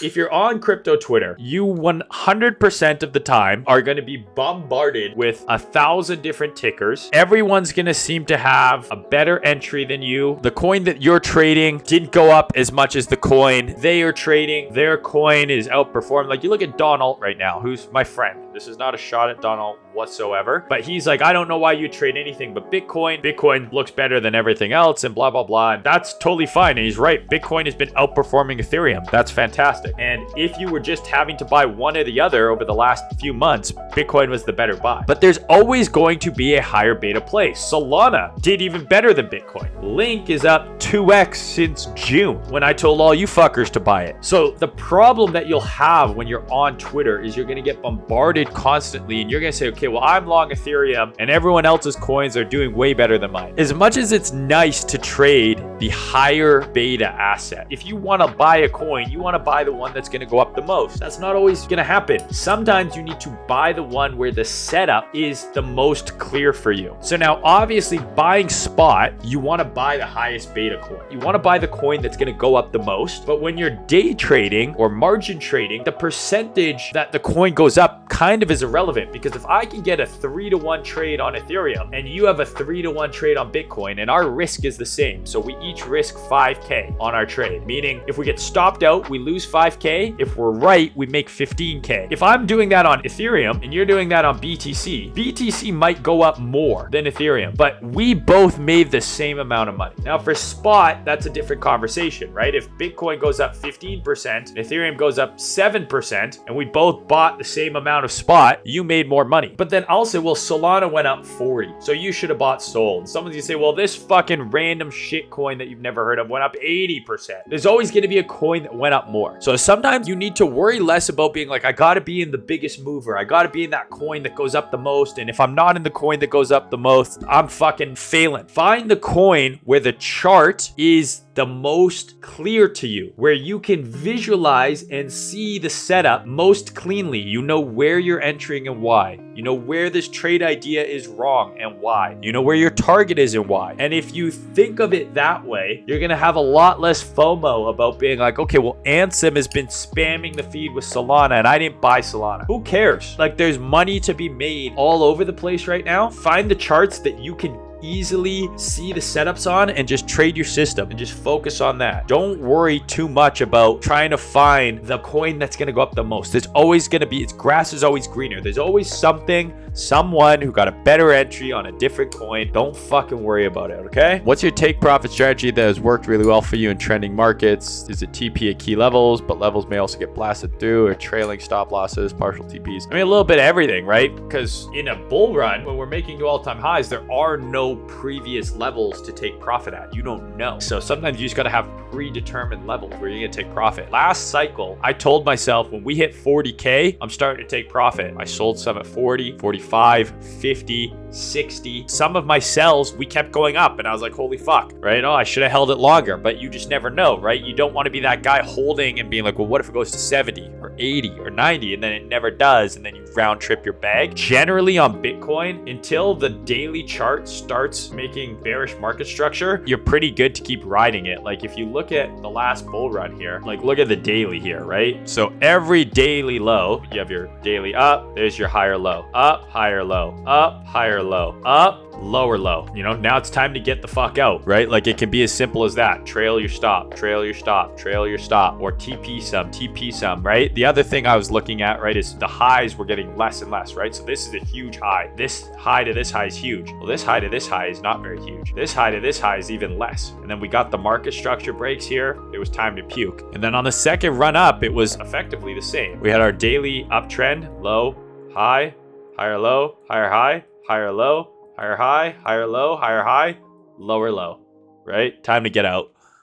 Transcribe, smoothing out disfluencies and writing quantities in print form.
If you're on crypto Twitter, you 100% of the time are going to be bombarded with 1,000 different tickers. Everyone's going to seem to have a better entry than you. The coin that you're trading didn't go up as much as the coin they are trading. Their coin is outperformed. Like you look at Don Alt right now, who's my friend. This is not a shot at Don Alt whatsoever, but he's like, I don't know why you trade anything but Bitcoin. Bitcoin looks better than everything else and blah, blah, blah. And that's totally fine. And he's right. Bitcoin has been outperforming Ethereum. That's fantastic. And if you were just having to buy one or the other over the last few months, Bitcoin was the better buy. But there's always going to be a higher beta play. Solana did even better than Bitcoin. Link is up 2x since June when I told all you fuckers to buy it. So the problem that you'll have when you're on Twitter is you're going to get bombarded constantly and you're going to say, okay, well, I'm long Ethereum and everyone else's coins are doing way better than mine. As much as it's nice to trade the higher beta asset, if you want to buy a coin, you want to buy the one that's going to go up the most. That's not always going to happen. Sometimes you need to buy the one where the setup is the most clear for you. So now obviously buying spot, you want to buy the highest beta coin. You want to buy the coin that's going to go up the most. But when you're day trading or margin trading, the percentage that the coin goes up kind of is irrelevant, because if I can get a 3-to-1 trade on Ethereum and you have a 3-to-1 trade on Bitcoin and our risk is the same, so we each risk 5K on our trade, meaning if we get stopped out, we lose 5K. If we're right, we make 15K. If I'm doing that on Ethereum and you're doing that on BTC might go up more than Ethereum, but we both made the same amount of money. Now for spot, that's a different conversation, right? If Bitcoin goes up 15% and Ethereum goes up 7% and we both bought the same amount of spot, you made more money. But then I'll say, well, Solana went up 40, so you should have bought sold. Someone's gonna say, well, this fucking random shit coin that you've never heard of went up 80%. There's always gonna be a coin that went up more. So sometimes you need to worry less about being like, I gotta be in the biggest mover. I gotta be in that coin that goes up the most. And if I'm not in the coin that goes up the most, I'm fucking failing. Find the coin where the chart is the most clear to you, where you can visualize and see the setup most cleanly. You know where you're entering and why. You know where this trade idea is wrong and why. You know where your target is and why. And if you think of it that way, you're going to have a lot less FOMO about being like, okay, well, Ansem has been spamming the feed with Solana and I didn't buy Solana. Who cares? Like, there's money to be made all over the place right now. Find the charts that you can easily see the setups on and just trade your system and just focus on that. Don't worry too much about trying to find the coin that's going to go up the most. There's always going to be, its grass is always greener. There's always someone who got a better entry on a different coin. Don't fucking worry about it, okay? What's your take profit strategy that has worked really well for you in trending markets? Is it TP at key levels, but levels may also get blasted through, or trailing stop losses, partial TPs? I mean, a little bit of everything, right? Because in a bull run, when we're making new all-time highs, there are no previous levels to take profit at. You don't know. So sometimes you just got to have predetermined levels where you're going to take profit. Last cycle, I told myself when we hit 40K, I'm starting to take profit. I sold some at 40, 45, 50, 60. Some of my sells, we kept going up and I was like, holy fuck, right? Oh, I should have held it longer, but you just never know, right? You don't want to be that guy holding and being like, well, what if it goes to 70 or 80 or 90 and then it never does and then you round trip your bag? Generally on Bitcoin, until the daily chart starts making bearish market structure, you're pretty good to keep riding it. Like if you look at the last bull run here, like look at the daily here, right? So every daily low, you have your daily up, there's your higher low, up, higher low, up, higher low, up, lower low. You know, now it's time to get the fuck out, right? Like it can be as simple as that. Trail your stop, trail your stop, trail your stop, or TP some, right? The other thing I was looking at, right, is the highs were getting less and less, right? So this is a huge high. This high to this high is huge. Well, this high to this high is not very huge. This high to this high is even less. And then we got the market structure breaks here. It was time to puke. And then on the second run up, it was effectively the same. We had our daily uptrend, low, high, higher low, higher high, higher low, higher high, higher low, higher high, lower low, right? Time to get out.